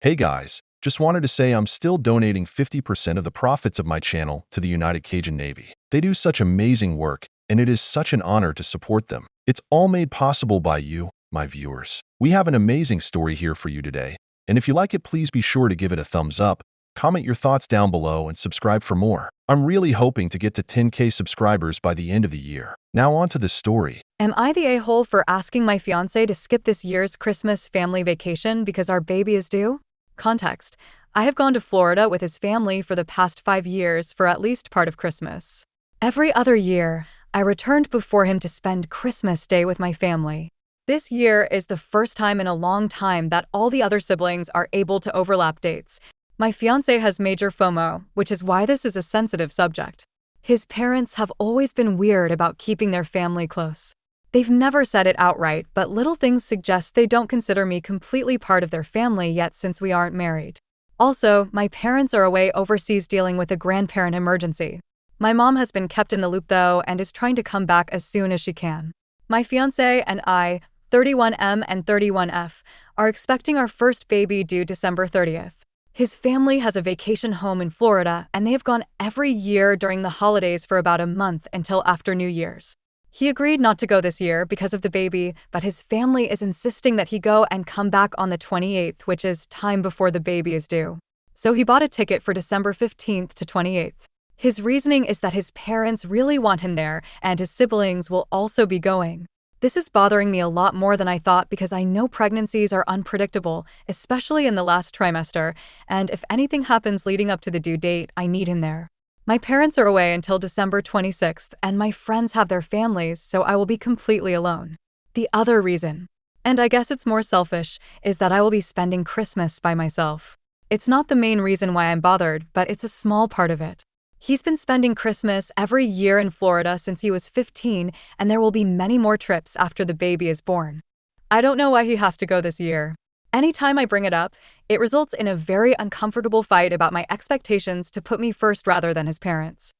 Hey guys, just wanted to say I'm still donating 50% of the profits of my channel to the United Cajun Navy. They do such amazing work, and it is such an honor to support them. It's all made possible by you, my viewers. We have an amazing story here for you today, and if you like it, please be sure to give it a thumbs up, comment your thoughts down below, and subscribe for more. I'm really hoping to get to 10K subscribers by the end of the year. Now on to the story. Am I the a-hole for asking my fiancé to skip this year's Christmas family vacation because our baby is due? Context: I have gone to Florida with his family for the past 5 years for at least part of Christmas. Every other year, I returned before him to spend Christmas Day with my family. This year is the first time in a long time that all the other siblings are able to overlap dates. My fiancé has major FOMO, which is why this is a sensitive subject. His parents have always been weird about keeping their family close. They've never said it outright, but little things suggest they don't consider me completely part of their family yet since we aren't married. Also, my parents are away overseas dealing with a grandparent emergency. My mom has been kept in the loop though and is trying to come back as soon as she can. My fiancé and I, 31M and 31F, are expecting our first baby due December 30th. His family has a vacation home in Florida, and they have gone every year during the holidays for about a month until after New Year's. He agreed not to go this year because of the baby, but his family is insisting that he go and come back on the 28th, which is time before the baby is due. So he bought a ticket for December 15th to 28th. His reasoning is that his parents really want him there, and his siblings will also be going. This is bothering me a lot more than I thought because I know pregnancies are unpredictable, especially in the last trimester, and if anything happens leading up to the due date, I need him there. My parents are away until December 26th, and my friends have their families, so I will be completely alone. The other reason, and I guess it's more selfish, is that I will be spending Christmas by myself. It's not the main reason why I'm bothered, but it's a small part of it. He's been spending Christmas every year in Florida since he was 15, and there will be many more trips after the baby is born. I don't know why he has to go this year. Anytime I bring it up, it results in a very uncomfortable fight about my expectations to put me first rather than his parents.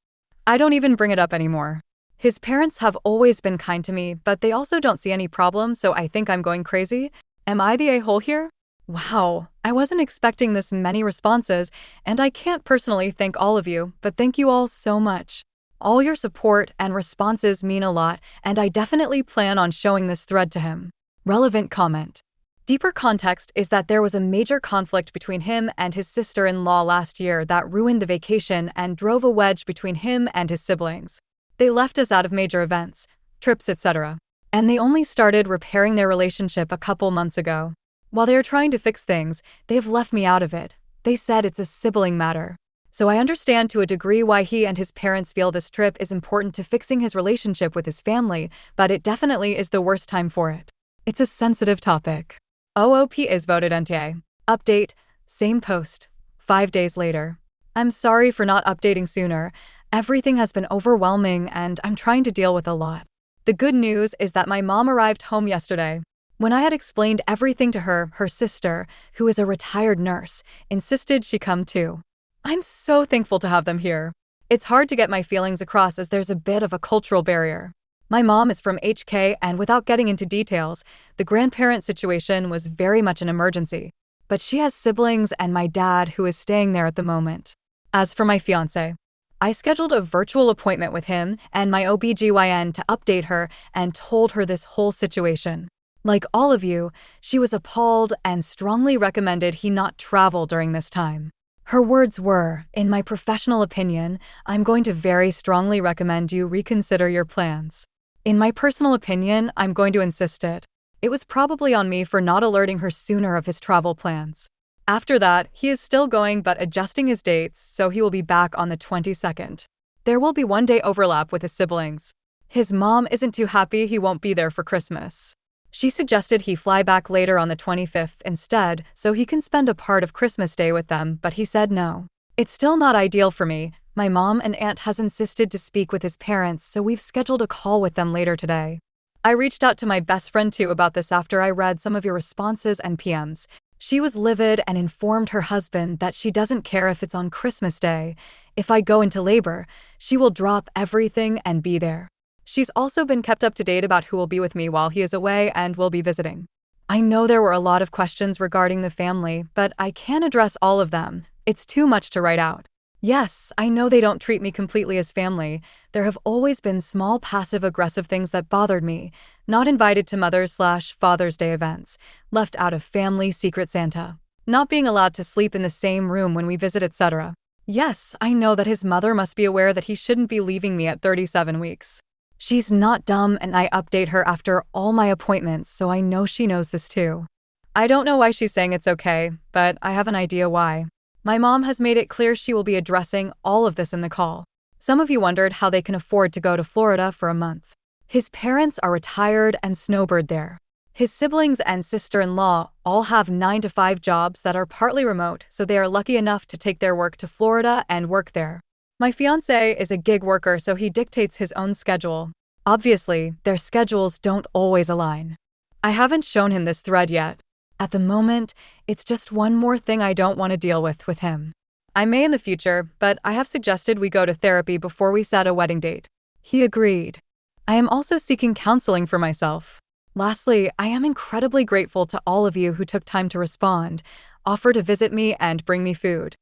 I don't even bring it up anymore. His parents have always been kind to me, but they also don't see any problem, so I think I'm going crazy. Am I the a-hole here? Wow, I wasn't expecting this many responses, and I can't personally thank all of you, but thank you all so much. All your support and responses mean a lot, and I definitely plan on showing this thread to him. Relevant comment. Deeper context is that there was a major conflict between him and his sister-in-law last year that ruined the vacation and drove a wedge between him and his siblings. They left us out of major events, trips, etc. And they only started repairing their relationship a couple months ago. While they are trying to fix things, they have left me out of it. They said it's a sibling matter. So I understand to a degree why he and his parents feel this trip is important to fixing his relationship with his family, but it definitely is the worst time for it. It's a sensitive topic. OOP is voted NTA. Update, same post, 5 days later. I'm sorry for not updating sooner. Everything has been overwhelming and I'm trying to deal with a lot. The good news is that my mom arrived home yesterday. When I had explained everything to her, her sister, who is a retired nurse, insisted she come too. I'm so thankful to have them here. It's hard to get my feelings across as there's a bit of a cultural barrier. My mom is from HK, and without getting into details, the grandparent situation was very much an emergency. But she has siblings and my dad who is staying there at the moment. As for my fiancé, I scheduled a virtual appointment with him and my OBGYN to update her and told her this whole situation. Like all of you, she was appalled and strongly recommended he not travel during this time. Her words were, "In my professional opinion, I'm going to very strongly recommend you reconsider your plans. In my personal opinion, I'm going to insist it." It was probably on me for not alerting her sooner of his travel plans. After that, he is still going but adjusting his dates, so he will be back on the 22nd. There will be 1 day overlap with his siblings. His mom isn't too happy he won't be there for Christmas. She suggested he fly back later on the 25th instead, so he can spend a part of Christmas Day with them, but he said no. It's still not ideal for me. My mom and aunt has insisted to speak with his parents, so we've scheduled a call with them later today. I reached out to my best friend too about this after I read some of your responses and PMs. She was livid and informed her husband that she doesn't care if it's on Christmas Day. If I go into labor, she will drop everything and be there. She's also been kept up to date about who will be with me while he is away and will be visiting. I know there were a lot of questions regarding the family, but I can't address all of them. It's too much to write out. Yes, I know they don't treat me completely as family. There have always been small passive-aggressive things that bothered me. Not invited to Mother's/Father's Day events. Left out of family Secret Santa. Not being allowed to sleep in the same room when we visit, etc. Yes, I know that his mother must be aware that he shouldn't be leaving me at 37 weeks. She's not dumb, and I update her after all my appointments, so I know she knows this too. I don't know why she's saying it's okay, but I have an idea why. My mom has made it clear she will be addressing all of this in the call. Some of you wondered how they can afford to go to Florida for a month. His parents are retired and snowbird there. His siblings and sister-in-law all have 9-to-5 jobs that are partly remote, so they are lucky enough to take their work to Florida and work there. My fiancé is a gig worker, so he dictates his own schedule. Obviously, their schedules don't always align. I haven't shown him this thread yet. At the moment, it's just one more thing I don't want to deal with him. I may in the future, but I have suggested we go to therapy before we set a wedding date. He agreed. I am also seeking counseling for myself. Lastly, I am incredibly grateful to all of you who took time to respond, offer to visit me, and bring me food.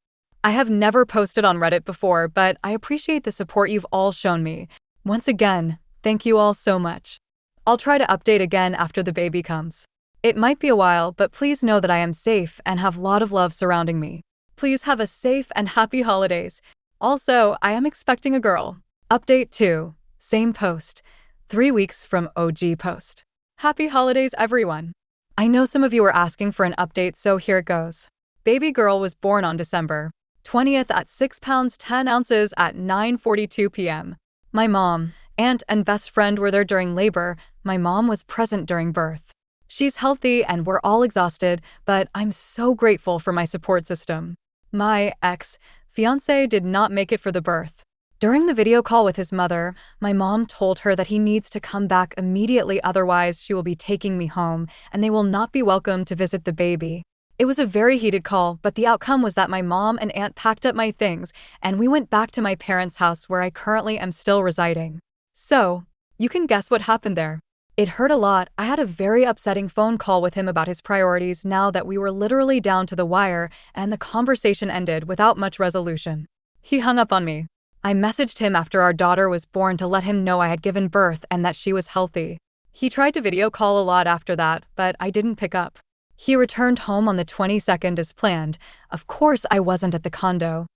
I have never posted on Reddit before, but I appreciate the support you've all shown me. Once again, thank you all so much. I'll try to update again after the baby comes. It might be a while, but please know that I am safe and have a lot of love surrounding me. Please have a safe and happy holidays. Also, I am expecting a girl. Update 2. Same post. 3 weeks from OG post. Happy holidays, everyone. I know some of you are asking for an update, so here it goes. Baby girl was born on December 20th at 6 pounds 10 ounces at 9:42 p.m. My mom, aunt, and best friend were there during labor. My mom was present during birth. She's healthy and we're all exhausted, but I'm so grateful for my support system. My ex-fiancé did not make it for the birth. During the video call with his mother, my mom told her that he needs to come back immediately, otherwise she will be taking me home and they will not be welcome to visit the baby. It was a very heated call, but the outcome was that my mom and aunt packed up my things and we went back to my parents' house where I currently am still residing. So, you can guess what happened there. It hurt a lot. I had a very upsetting phone call with him about his priorities now that we were literally down to the wire, and the conversation ended without much resolution. He hung up on me. I messaged him after our daughter was born to let him know I had given birth and that she was healthy. He tried to video call a lot after that, but I didn't pick up. He returned home on the 22nd as planned. Of course, I wasn't at the condo.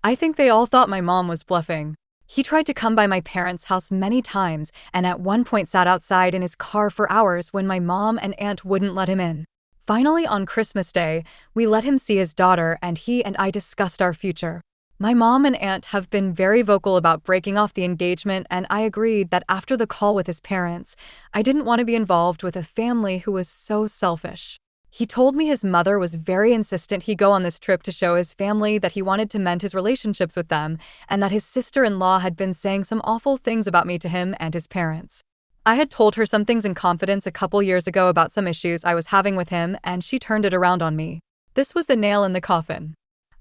I think they all thought my mom was bluffing. He tried to come by my parents' house many times and at one point sat outside in his car for hours when my mom and aunt wouldn't let him in. Finally, on Christmas Day, we let him see his daughter and he and I discussed our future. My mom and aunt have been very vocal about breaking off the engagement, and I agreed that after the call with his parents, I didn't want to be involved with a family who was so selfish. He told me his mother was very insistent he go on this trip to show his family that he wanted to mend his relationships with them, and that his sister-in-law had been saying some awful things about me to him and his parents. I had told her some things in confidence a couple years ago about some issues I was having with him, and she turned it around on me. This was the nail in the coffin.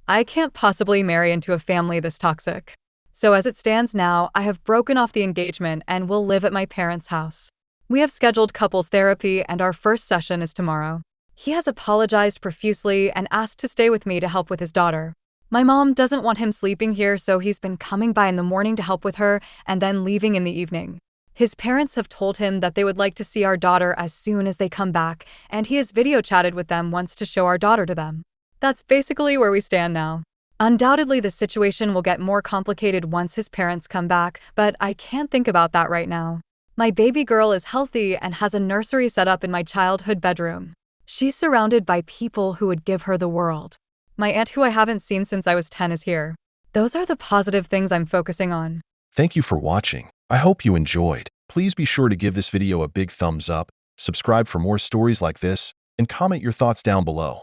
I can't possibly marry into a family this toxic. So as it stands now, I have broken off the engagement and will live at my parents' house. We have scheduled couples therapy and our first session is tomorrow. He has apologized profusely and asked to stay with me to help with his daughter. My mom doesn't want him sleeping here, so he's been coming by in the morning to help with her and then leaving in the evening. His parents have told him that they would like to see our daughter as soon as they come back, and he has video chatted with them once to show our daughter to them. That's basically where we stand now. Undoubtedly, the situation will get more complicated once his parents come back, but I can't think about that right now. My baby girl is healthy and has a nursery set up in my childhood bedroom. She's surrounded by people who would give her the world. My aunt, who I haven't seen since I was 10, is here. Those are the positive things I'm focusing on. Thank you for watching. I hope you enjoyed. Please be sure to give this video a big thumbs up, subscribe for more stories like this, and comment your thoughts down below.